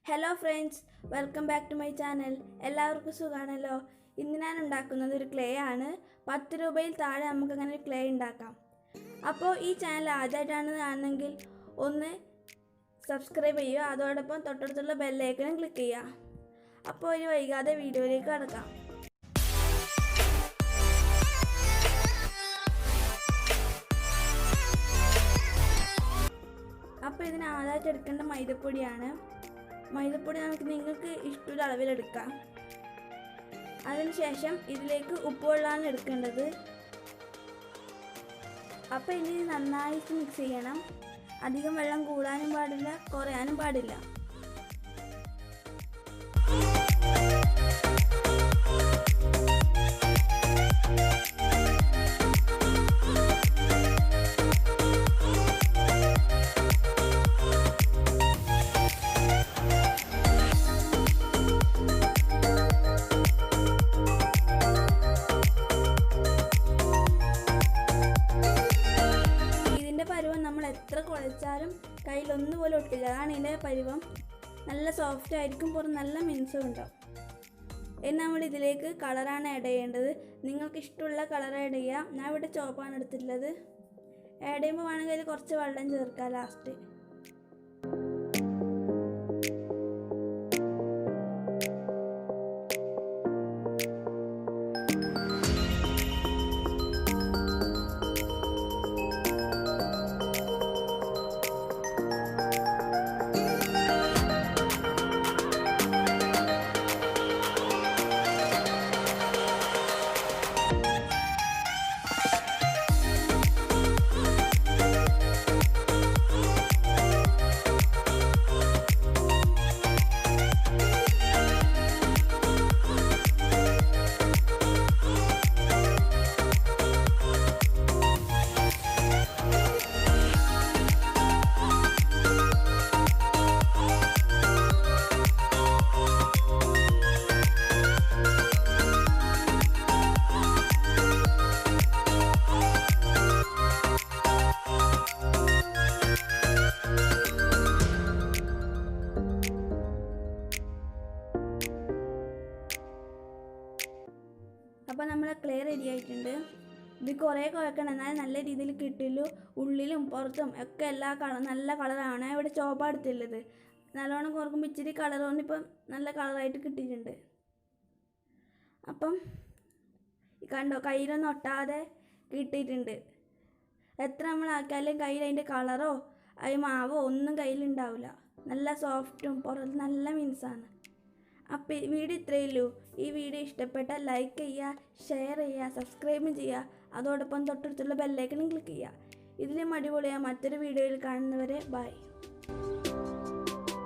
Hello friends, welcome back to my channel. എല്ലാവർക്കും സുഖാണല്ലോ. ഇന്ന് ഞാൻ ഉണ്ടാക്കുന്നത് ഒരു ക്ലേ ആണ്. 10 രൂപയിൽ താഴെ നമുക്ക് അങ്ങനെ ഒരു ക്ലേ ഉണ്ടാക്കാം. അപ്പോൾ ഈ ചാനൽ ആദ്യമായിട്ടാണ് കാണുന്നതെങ്കിൽ ഒന്ന് സബ്സ്ക്രൈബ് ചെയ്യുക. അതോടൊപ്പം തൊട്ടടുത്തുള്ള ബെൽ ഐക്കണും ക്ലിക്ക് ചെയ്യുക. അപ്പോൾ ഇനി വൈകാതെ വീഡിയോയിലേക്ക് കടക്കാം. അപ്പോൾ ഇതിന് ആദ്യമായിട്ട് എടുക്കേണ്ട മൈദപ്പൊടിയാണ്. മൈദപ്പൊടി നിങ്ങൾക്ക് ഇഷ്ടമുള്ള അളവിലെടുക്കാം. അതിനുശേഷം ഇതിലേക്ക് ഉപ്പുവെള്ളമാണ് എടുക്കേണ്ടത്. അപ്പോൾ ഇനി നന്നായിട്ട് മിക്സ് ചെയ്യണം. അധികം വെള്ളം കൂടാനും പാടില്ല, കുറയാനും പാടില്ല. നമ്മൾ എത്ര കുഴച്ചാലും കയ്യിൽ ഒന്നുപോലെ ഒട്ടില്ല. അതാണ് ഇതിൻ്റെ പരുവം. നല്ല സോഫ്റ്റ് ആയിരിക്കും, പുറം നല്ല മിനുസം ഉണ്ടാവും. ഇനി നമ്മൾ ഇതിലേക്ക് കളറാണ് ആഡ് ചെയ്യേണ്ടത്. നിങ്ങൾക്ക് ഇഷ്ടമുള്ള കളർ ആഡ് ചെയ്യാം. ഞാൻ ഇവിടെ ചുവപ്പാണ് എടുത്തിട്ടുള്ളത്. ആഡ് ചെയ്യുമ്പോൾ വേണമെങ്കിൽ അതിൽ കുറച്ച് വെള്ളം ചേർക്കാം ലാസ്റ്റ്. അപ്പോൾ നമ്മളെ ക്ലേ റെഡി ആയിട്ടുണ്ട്. ഇത് കുറേ കുഴക്കണം, എന്നാൽ നല്ല രീതിയിൽ കിട്ടില്ലു. ഉള്ളിലും പുറത്തും ഒക്കെ എല്ലാ നല്ല കളറാണ്. ഇവിടെ ചോപ്പ എടുത്തുള്ളത്. നല്ലോണം കുറക്കുമ്പോൾ ഇച്ചിരി കളർ കൊണ്ട് ഇപ്പം നല്ല കളറായിട്ട് കിട്ടിയിട്ടുണ്ട്. അപ്പം കണ്ടോ, കയ്യിലൊന്നും ഒട്ടാതെ കിട്ടിയിട്ടുണ്ട്. എത്ര നമ്മളാക്കിയാലും കയ്യിൽ അതിൻ്റെ കളറോ അത് മാവോ ഒന്നും കയ്യിലുണ്ടാവില്ല. നല്ല സോഫ്റ്റും പുറത്ത് നല്ല മിനുസാണ്. അപ്പോൾ വീഡിയോ ഇത്രയേ ഉള്ളൂ. ഈ വീഡിയോ ഇഷ്ടപ്പെട്ടാൽ ലൈക്ക് ചെയ്യുക, ഷെയർ ചെയ്യുക, സബ്സ്ക്രൈബും ചെയ്യുക. അതോടൊപ്പം തൊട്ടടുത്തുള്ള ബെല്ലൈക്കണും ക്ലിക്ക് ചെയ്യുക. ഇതിലും അടിപൊളിയായ മറ്റൊരു വീഡിയോയിൽ കാണുന്നവരെ ബൈ.